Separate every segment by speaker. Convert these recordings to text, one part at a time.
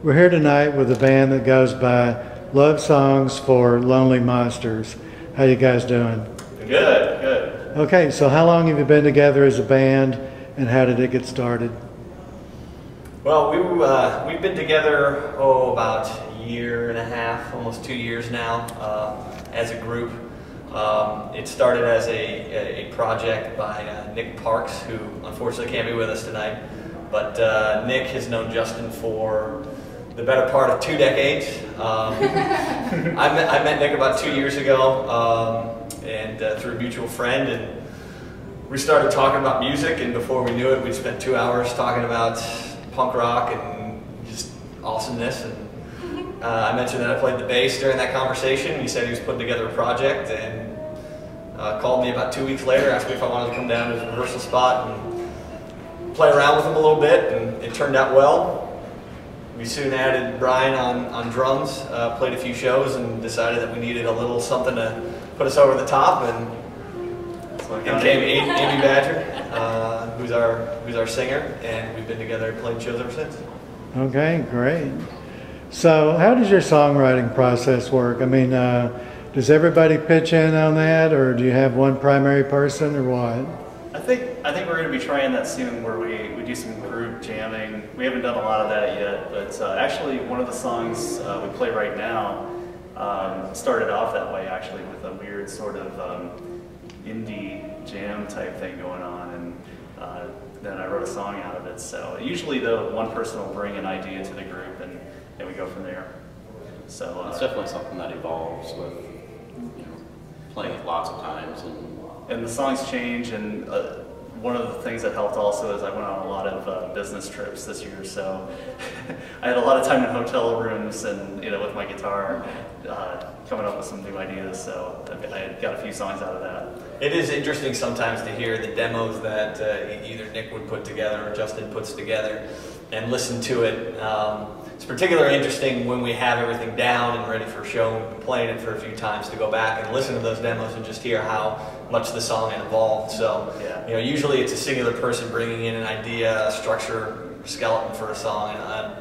Speaker 1: We're here tonight with a band that goes by Love Songs for Lonely Monsters. How you guys doing?
Speaker 2: Good, good.
Speaker 1: Okay, so how long have you been together as a band, and how did it get started?
Speaker 2: Well, we've been together, about a year and a half, almost 2 years now, as a group. It started as a project by Nick Parks, who unfortunately can't be with us tonight. But Nick has known Justin for the better part of 2 decades. I met Nick about 2 years ago, and through a mutual friend, and we started talking about music, and before we knew it, we spent 2 hours talking about punk rock and just awesomeness. And I mentioned that I played the bass during that conversation. He said he was putting together a project, and called me about 2 weeks later, asked me if I wanted to come down to his rehearsal spot and play around with him a little bit, and it turned out well. We soon added Brian on drums, played a few shows, and decided that we needed a little something to put us over the top, and came Amy Badger, who's our singer, and we've been together and played shows ever since.
Speaker 1: Okay, great. So how does your songwriting process work? I mean, does everybody pitch in on that, or do you have one primary person, or what?
Speaker 3: I think we're going to be trying that soon, where we do some group jamming. We haven't done a lot of that yet, but actually one of the songs we play right now started off that way, actually, with a weird sort of indie jam type thing going on, and then I wrote a song out of it. So usually one person will bring an idea to the group, and we go from there. So
Speaker 4: it's definitely something that evolves with playing it lots of times,
Speaker 3: and the songs change. And one of the things that helped also is I went on a lot of business trips this year, so I had a lot of time in hotel rooms and with my guitar coming up with some new ideas. So I got a few songs out of that.
Speaker 2: It is interesting sometimes to hear the demos that either Nick would put together or Justin puts together, and listen to it. It's particularly interesting when we have everything down and ready for a show, and playing it for a few times, to go back and listen to those demos and just hear how much the song had evolved. So,
Speaker 3: yeah.
Speaker 2: Usually it's a singular person bringing in an idea, a structure, skeleton for a song, and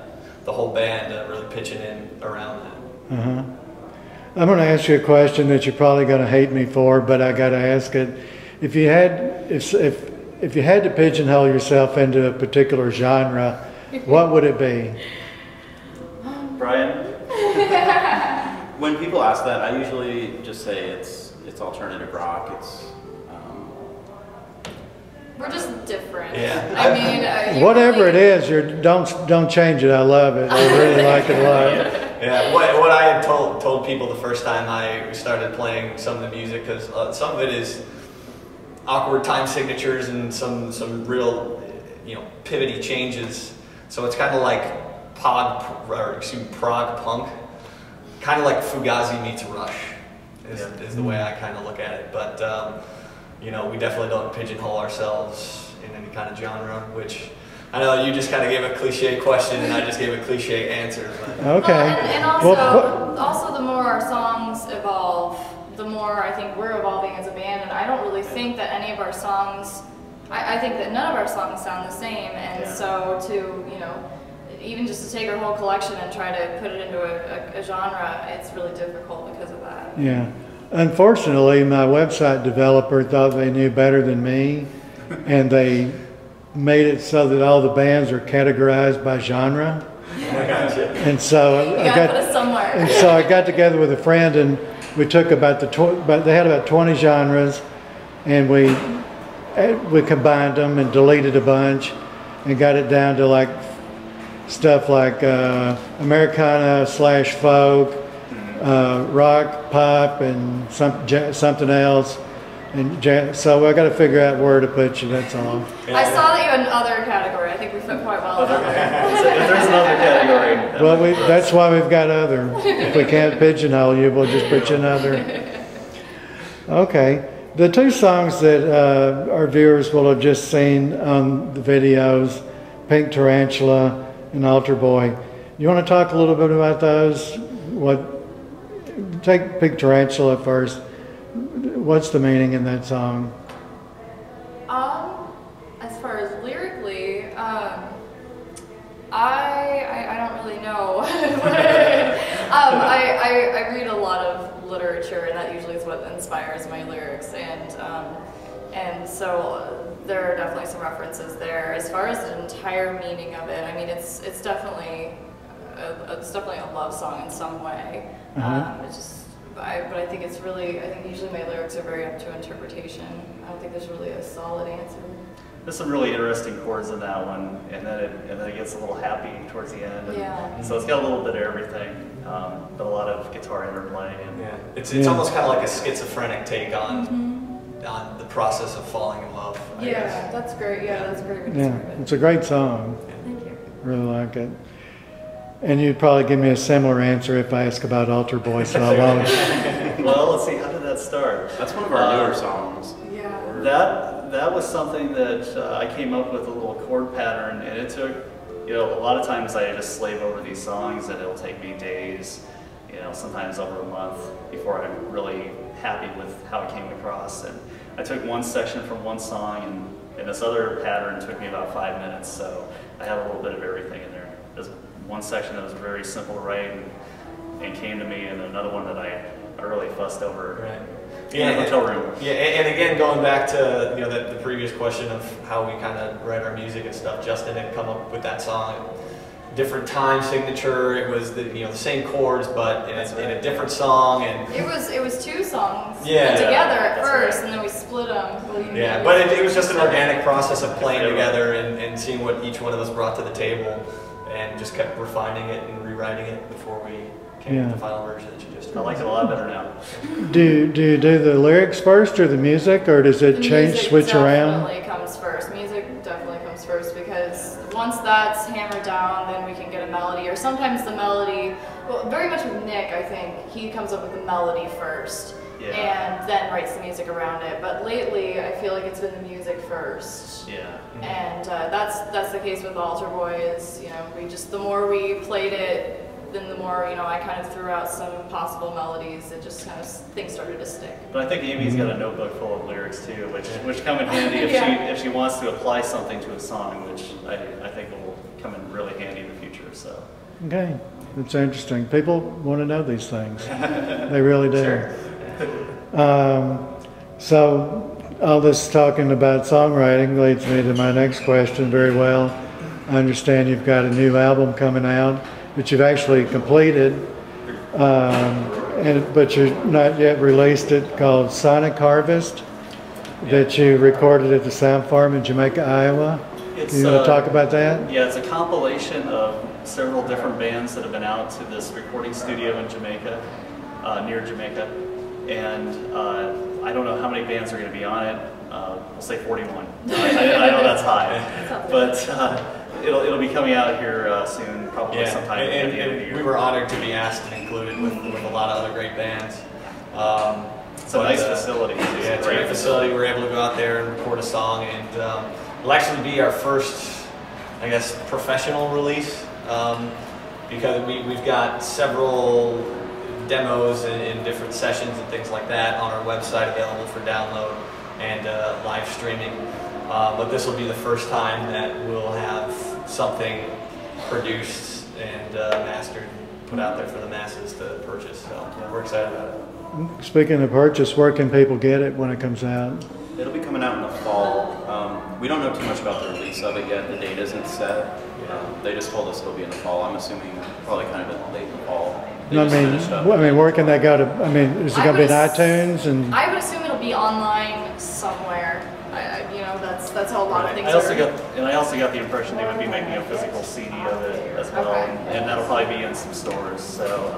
Speaker 2: the whole band really pitching in around that.
Speaker 1: Uh-huh. I'm going to ask you a question that you're probably going to hate me for, but I got to ask it. If you had to pigeonhole yourself into a particular genre, what would it be?
Speaker 3: Brian?
Speaker 4: When people ask that, I usually just say it's alternative rock.
Speaker 5: We're just different.
Speaker 2: Yeah.
Speaker 5: I mean,
Speaker 1: whatever it is, don't change it. I love it. I really like it a lot.
Speaker 2: Yeah. What I had told people the first time I started playing some of the music, because some of it is awkward time signatures and some real pivoty changes. So it's kind of like prog punk, kind of like Fugazi meets Rush is the way I kind of look at it. But we definitely don't pigeonhole ourselves in any kind of genre, which I know you just kind of gave a cliche question and I just gave a cliche answer. But.
Speaker 1: Okay.
Speaker 5: And also the more our songs evolve, the more I think we're evolving as a band, and I don't really think that any of our songs, I think that none of our songs sound the same, and so to, even just to take our whole collection and try to put it into a genre, it's really difficult because of that.
Speaker 1: Yeah. Unfortunately, my website developer thought they knew better than me, and they made it so that all the bands are categorized by genre. And so I got together with a friend, and we took they had about 20 genres, and we combined them and deleted a bunch and got it down to like stuff like Americana / folk, rock, pop, and something else. And so I got to figure out where to put you, that's all.
Speaker 5: I saw that you had an other category. I think we fit quite well in other.
Speaker 3: So if there's another category.
Speaker 1: Well, that's why we've got other. If we can't pigeonhole you, we'll just put you in other. Okay. The two songs that our viewers will have just seen on the videos, Pink Tarantula and Altar Boy. You want to talk a little bit about those? Take Pink Tarantula first. What's the meaning in that song?
Speaker 5: As far as lyrically, I don't really know. I read a lot of literature, and that usually is what inspires my lyrics, and so there are definitely some references there. As far as the entire meaning of it, I mean, it's definitely a love song in some way. It's just, but I think it's really, I think usually my lyrics are very up to interpretation. I don't think there's really a solid answer.
Speaker 3: There's some really interesting chords in that one, and then it gets a little happy towards the end. And so it's got a little bit of everything, but a lot of guitar interplay. And
Speaker 2: it's almost kind of like a schizophrenic take on the process of falling in love. I guess.
Speaker 5: That's great. That's great.
Speaker 1: Yeah, it's a great song.
Speaker 5: Thank you.
Speaker 1: Really like it. And you'd probably give me a similar answer if I ask about Altar Boy, so I won't.
Speaker 3: Well, let's see, how did that start?
Speaker 4: That's one of our newer songs.
Speaker 3: That was something that I came up with, a little chord pattern, and it took, a lot of times I just slave over these songs, and it'll take me days, sometimes over a month before I'm really happy with how it came across. And I took one section from one song, and this other pattern took me about 5 minutes, so I had a little bit of everything in there. There's one section that was very simple to write and came to me, and another one that I really fussed over.
Speaker 2: Right.
Speaker 3: In the hotel room.
Speaker 2: And again, going back to the previous question of how we kind of write our music and stuff, Justin had come up with that song, different time signature. It was the same chords, but in a different song. And
Speaker 5: it was 2 songs put
Speaker 2: Yeah.
Speaker 5: together at
Speaker 3: That's
Speaker 5: first,
Speaker 3: right.
Speaker 5: and then we split them.
Speaker 2: but it was just an organic process of playing together and seeing what each one of us brought to the table, and just kept refining it and rewriting it before we came to the final version that you just.
Speaker 3: I like it a lot better now.
Speaker 1: Do you do the lyrics first or the music, or does it switch around?
Speaker 5: Definitely comes first. Music definitely comes first, because once that's hammered down, then we can get a melody. Or sometimes the melody, well, very much with Nick, I think he comes up with the melody first, and then writes the music around it. But lately, I feel like it's been the music first. And that's the case with Altar Boy. Is the more we played it, then the more I kind of threw out some possible melodies. It just kind of things started to stick.
Speaker 3: But I think Amy's got a notebook full of lyrics too, which come in handy if she wants to apply something to a song, which I think will come in really handy in the future. So.
Speaker 1: Okay, it's interesting. People want to know these things. They really do.
Speaker 2: Sure.
Speaker 1: So all this talking about songwriting leads me to my next question very well. I understand you've got a new album coming out that you've actually completed, but you've not yet released it, called Sonic Harvest, that you recorded at the Sound Farm in Jamaica, Iowa. You want to talk about that?
Speaker 3: Yeah, it's a compilation of several different bands that have been out to this recording studio in Jamaica, near Jamaica, and I don't know how many bands are going to be on it. We'll say 41. I know that's high, but it'll be coming out here soon, probably sometime at the end of the year.
Speaker 2: We were honored to be asked and included with a lot of other great bands.
Speaker 3: It's a nice facility.
Speaker 2: Yeah, it's a great facility. We're able to go out there and record a song, and it'll actually be our first, I guess, professional release, because we've got several demos in different sessions and things like that on our website available for download and live streaming. But this will be the first time that we'll have something produced and mastered, put out there for the masses to purchase. So we're excited about it.
Speaker 1: Speaking of purchase, where can people get it when it comes out?
Speaker 4: It'll be coming out in the fall. We don't know too much about the release of it yet. The date isn't set. They just told us it'll be in the fall. I'm assuming probably kind of late in the fall.
Speaker 1: I mean, where can they go to? I mean, is it going to be in iTunes? And
Speaker 5: I would assume it'll be online somewhere. That's how a lot of things
Speaker 3: I
Speaker 5: are.
Speaker 3: also got the impression they would be making a physical CD of it as well, and that'll probably be in some stores. So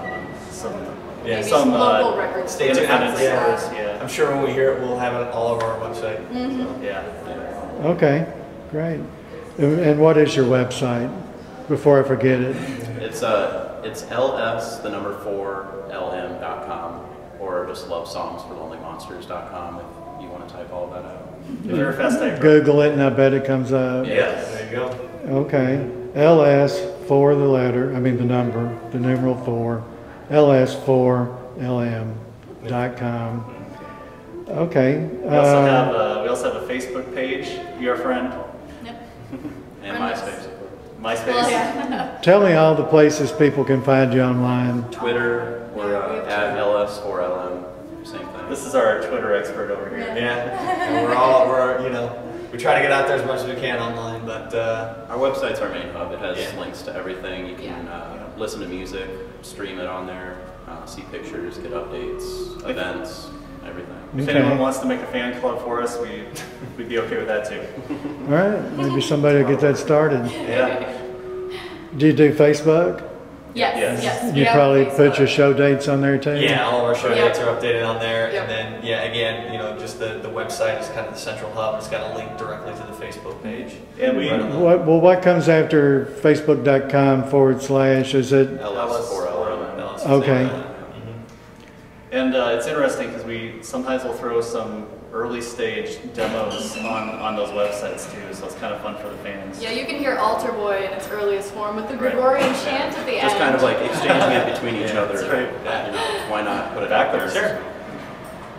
Speaker 5: Maybe some local record
Speaker 2: stores.
Speaker 3: Independent
Speaker 2: Yeah.
Speaker 3: stores. Yeah.
Speaker 2: I'm sure when we hear it, we'll have it all over our website. So.
Speaker 3: Yeah.
Speaker 1: okay, great. And what is your website? Before I forget it.
Speaker 4: It's LS, the number 4, LM.com, or just lovesongs4lonelymonsters.com if you want to type all that out.
Speaker 3: Very fast type.
Speaker 1: Google it and I bet it comes up.
Speaker 3: Yes.
Speaker 2: There you go.
Speaker 1: Okay. LS for the letter, I mean the number, the numeral 4, LS4LM.com. Okay.
Speaker 3: We also have a Facebook page, Your Friend.
Speaker 5: Yep.
Speaker 4: And MySpace.
Speaker 3: MySpace.
Speaker 5: Well, yeah.
Speaker 1: Tell me all the places people can find you online.
Speaker 4: Twitter, we're
Speaker 5: Yeah, we have
Speaker 4: at LS4LM, same thing.
Speaker 3: This is our Twitter expert over here.
Speaker 2: Yeah, and we try to get out there as much as we can online, but
Speaker 4: Our website's our main hub. It has
Speaker 2: Yeah.
Speaker 4: links to everything. You can listen to music, stream it on there, see pictures, get updates, events, everything.
Speaker 3: If
Speaker 1: Okay.
Speaker 3: anyone wants to make a fan club for us, we'd be okay with that too.
Speaker 1: All right, maybe somebody will get that started.
Speaker 3: Yeah.
Speaker 1: Do you do Facebook?
Speaker 5: Yes,
Speaker 3: Yes.
Speaker 5: yes. we
Speaker 1: You
Speaker 5: have
Speaker 1: probably put
Speaker 5: Facebook.
Speaker 1: your show dates on there too?
Speaker 2: yeah, all of our show
Speaker 5: Yep.
Speaker 2: dates are updated on there.
Speaker 5: Yep.
Speaker 2: And then, yeah, again, just the website is kind of the central hub. It's got a link directly to the Facebook page.
Speaker 3: And we,
Speaker 2: Right on the-
Speaker 1: What comes after facebook.com/? Is it?
Speaker 4: LS4LM.
Speaker 1: Okay.
Speaker 3: and it's interesting because we sometimes will throw some early stage demos on those websites too, so it's kind of fun for the fans.
Speaker 5: Yeah, you can hear Altar Boy in its earliest form with the
Speaker 3: Right.
Speaker 5: Gregorian chant at the end.
Speaker 4: Just kind of like exchanging it between each other.
Speaker 3: that's right.
Speaker 4: Why not put it out there?
Speaker 3: Sure.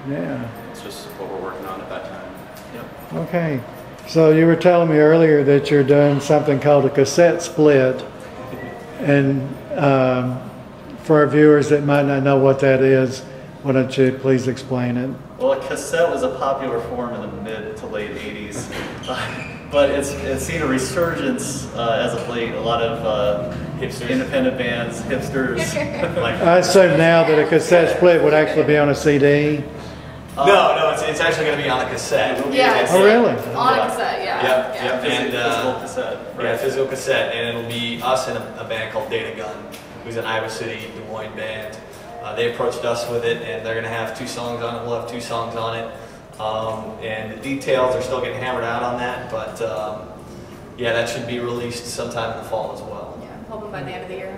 Speaker 1: Yeah.
Speaker 4: It's just what we're working on at that time.
Speaker 1: Okay. So you were telling me earlier that you're doing something called a cassette split. And for our viewers that might not know what that is, why don't you please explain it?
Speaker 3: Well, a cassette was a popular form in the mid to late 80s, but it's seen a resurgence as of late. A lot of
Speaker 2: Hipsters.
Speaker 3: independent bands, hipsters.
Speaker 2: Like,
Speaker 1: I assume now that a cassette split would actually be on a CD.
Speaker 2: no, it's actually going to be on a cassette.
Speaker 5: Yeah.
Speaker 2: It's-
Speaker 1: Oh, really?
Speaker 5: On a cassette, yeah.
Speaker 2: Yep,
Speaker 5: yeah.
Speaker 2: yep. And,
Speaker 3: physical cassette.
Speaker 2: Yeah, physical cassette, and it'll be us and a band called Data Gun, who's an Iowa City, Des Moines band. They approached us with it, and they're going to have 2 songs on it. We'll have 2 songs on it, and the details are still getting hammered out on that. But yeah, that should be released sometime in the fall as well.
Speaker 5: Yeah, hoping by the end of the year.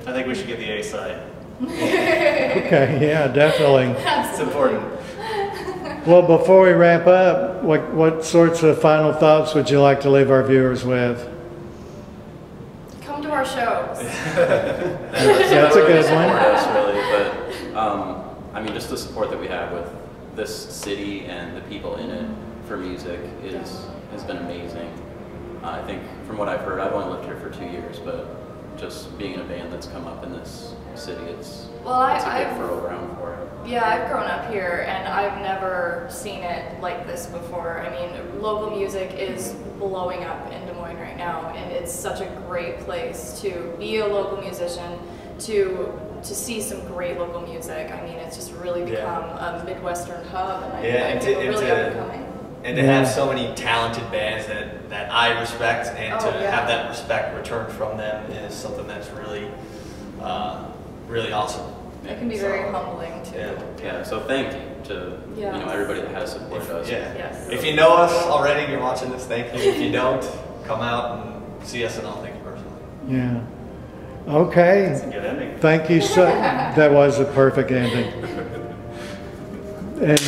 Speaker 3: I think we should get the A side.
Speaker 1: Okay, yeah, definitely.
Speaker 3: It's important.
Speaker 1: Well, before we wrap up, what sorts of final thoughts would you like to leave our viewers with?
Speaker 5: Come to our shows.
Speaker 1: That's a good
Speaker 4: Support
Speaker 1: one.
Speaker 4: us, really, but I mean, just the support that we have with this city and the people in it for music has been amazing. I think from what I've heard, I've only lived here for 2 years, but just being in a band that's come up in this city, it's a good fertile ground for it.
Speaker 5: Yeah, I've grown up here and I've never seen it like this before. I mean, local music is blowing up in Des Moines right now, and it's such a great place to be a local musician, to see some great local music. I mean, it's just really become a Midwestern hub, and I
Speaker 2: and
Speaker 5: think we're really up and coming.
Speaker 2: And to have so many talented bands that I respect, and to
Speaker 5: yeah.
Speaker 2: have that respect returned from them is something that's really, really awesome.
Speaker 5: It can be very humbling too.
Speaker 4: Yeah, so thank you to
Speaker 5: Yes.
Speaker 4: everybody that has supported us.
Speaker 2: Yeah.
Speaker 5: Yes.
Speaker 2: If you know us already and you're watching this, thank you. If you don't, come out and see us, and I'll thank you personally.
Speaker 1: Yeah. Okay.
Speaker 3: It's a good ending.
Speaker 1: Thank you so. That was a perfect ending. And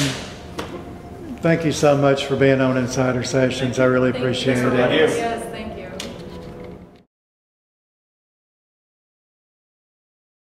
Speaker 1: thank you so much for being on Insider Sessions. I really
Speaker 2: Thank you.
Speaker 1: appreciate
Speaker 2: Thanks for
Speaker 1: it.
Speaker 2: being here.
Speaker 5: Yes.